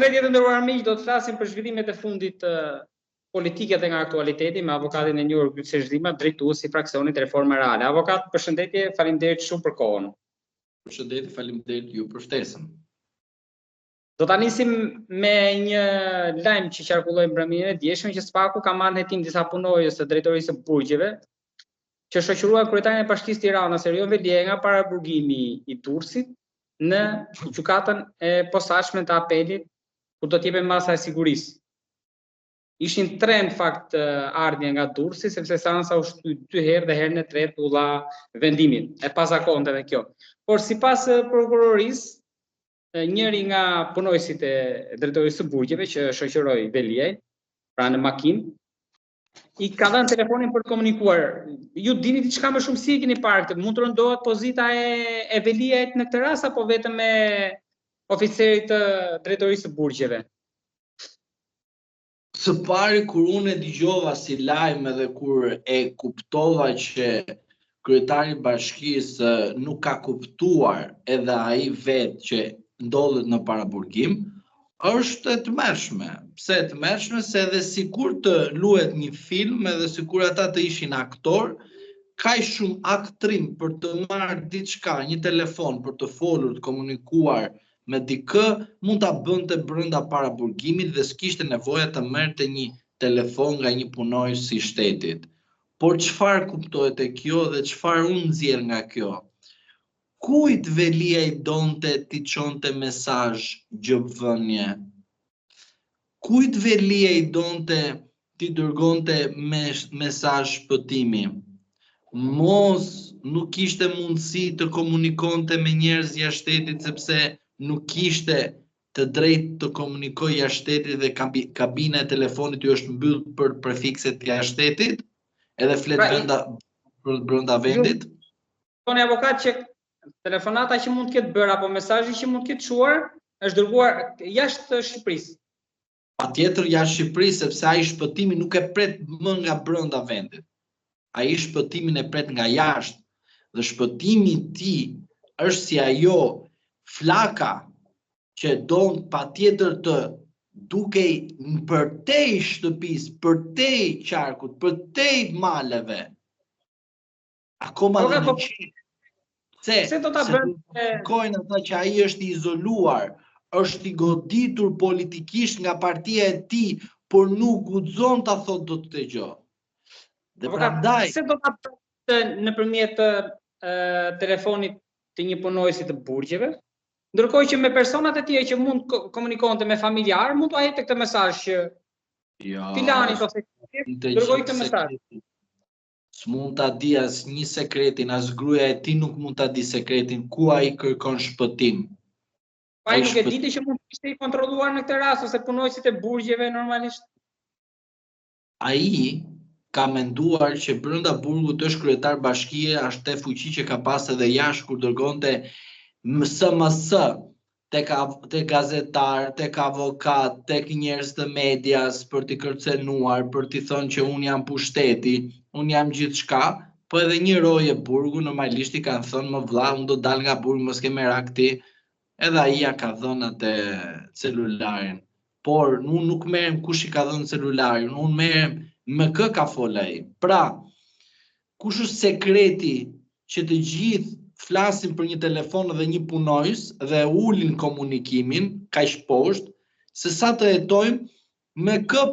Të nderuar miq, do të flasim për zhvillimet e fundit politike dhe nga aktualiteti me avokatin e njohur Gylse Zhdima, drejtues i fraksionit Reforma Reale. Avokat, përshëndetje, faleminderit shumë për kohën. Përshëndetje, faleminderit ju për ftesën. Do ta nisim me një lajm që qarkulloi mbrëmjen e dieshme që SPAK-u ka marrë në hetim disa punojës të drejtorisë së burgjeve që shoqëruan kryetarin e Bashkisë Tiranës Erion Velia nga paraburgimi i Durrësit në gjykatën e posaçme të apelit ku do t'jepet masa e sigurisë. Ishin 3 në fakt ardhje nga Durrësi, sepse seansa u shty 2 herë dhe herën e tretë u dha vendimin. E pazakonte edhe kjo. Por sipas prokurorisë, njëri nga punojësit e drejtorisë së burgjeve që shoqëroi Veliaj, pra në makinë, i ka dhënë telefonin për të komunikuar. Ju dini diçka më shumë, si e keni parë këtë? Mund të rëndohet pozita e Veliajt në këtë rast apo vetëm me oficerit të drejtorisë së burgjeve? Së pari kur unë e dëgjova si lajm edhe kur e kuptova që kryetari i bashkisë nuk ka kuptuar edhe ai vetë që ndodhet në paraburgim, është e tmerrshme. Pse e tmerrshme? Se edhe sikur të luhet një film, edhe sikur ata të ishin aktor, kaq shumë aktrim për të marrë diçka, një telefon për të folur, të komunikuar me dikë, mund ta bënte brenda paraburgimit dhe s'kishte nevojë të merrte një telefon nga një punojës i shtetit. Por çfarë kuptohet e kjo dhe çfarë unë nxjerr nga kjo? Kujt Velia i donte t'i çonte mesazh gjobvënie? Kujt Velia i donte t'i dërgonte mesazh shpëtimi? Mos nuk kishte mundësi të komunikonte me njerëz jashtë shtetit sepse nuk kishte të drejtë të komunikojë jashtë shtetit dhe kabina e telefonit i është mbyll për prefikset jashtë shtetit, edhe flet brenda vendit. Toni avokat, që telefonata që mund të ketë bërë apo mesazhi që mund të ketë çuar është dërguar jashtë Shqipërisë. Patjetër jashtë Shqipërisë, sepse ai shpëtimin nuk e pret më nga brenda vendit. Ai shpëtimin e pret nga jashtë. Dhe shpëtimi i tij është si ajo flaka që don patjetër të dukej përtej shtëpisë, përtej qarkut, përtej maleve. Akoma dhe në qi. Se do ta bëjnë kojnë ata që ai është i izoluar, është i goditur politikisht nga partia e tij, por nuk guxon ta thotë dot këtë gjë. Dhe prandaj se do ta bëjnë nëpërmjet telefonit të një punojësi të burgjeve, ndërkohë që me personat e tjerë që mund komunikonte me familjar, mund t'u jepte këtë mesazh që filani ose dërgoi këtë mesazh. S'mund ta di as një sekretin, as gruaja e tij nuk mund ta di sekretin ku ai kërkon shpëtim. Ai nuk e diti që mund të ishte i kontrolluar në këtë rast ose punojësit e burgjeve normalisht? Ai ka menduar që brenda burgut është kryetar bashkie, ashtë e fuqi që ka pas edhe jashtë kur dërgonte SMS tek gazetar, tek avokat, tek njerëz të medias për t'i kërcenuar, për t'i thënë që unë jam pushteti, unë jam gjithçka, po edhe një roje burgu normalisht i kanë thënë më vlla, unë do dal nga burgu, mos ke merr akti, edhe ai ja ka dhënë atë celularin. Por unë nuk merrem kush i ka dhënë celularin, unë merrem me kë ka fol ai. Pra, kush është sekreti që të gjithë flasin për një telefon dhe një punojës dhe ulin komunikimin, kaq poshtë, se sa të hetojmë me kë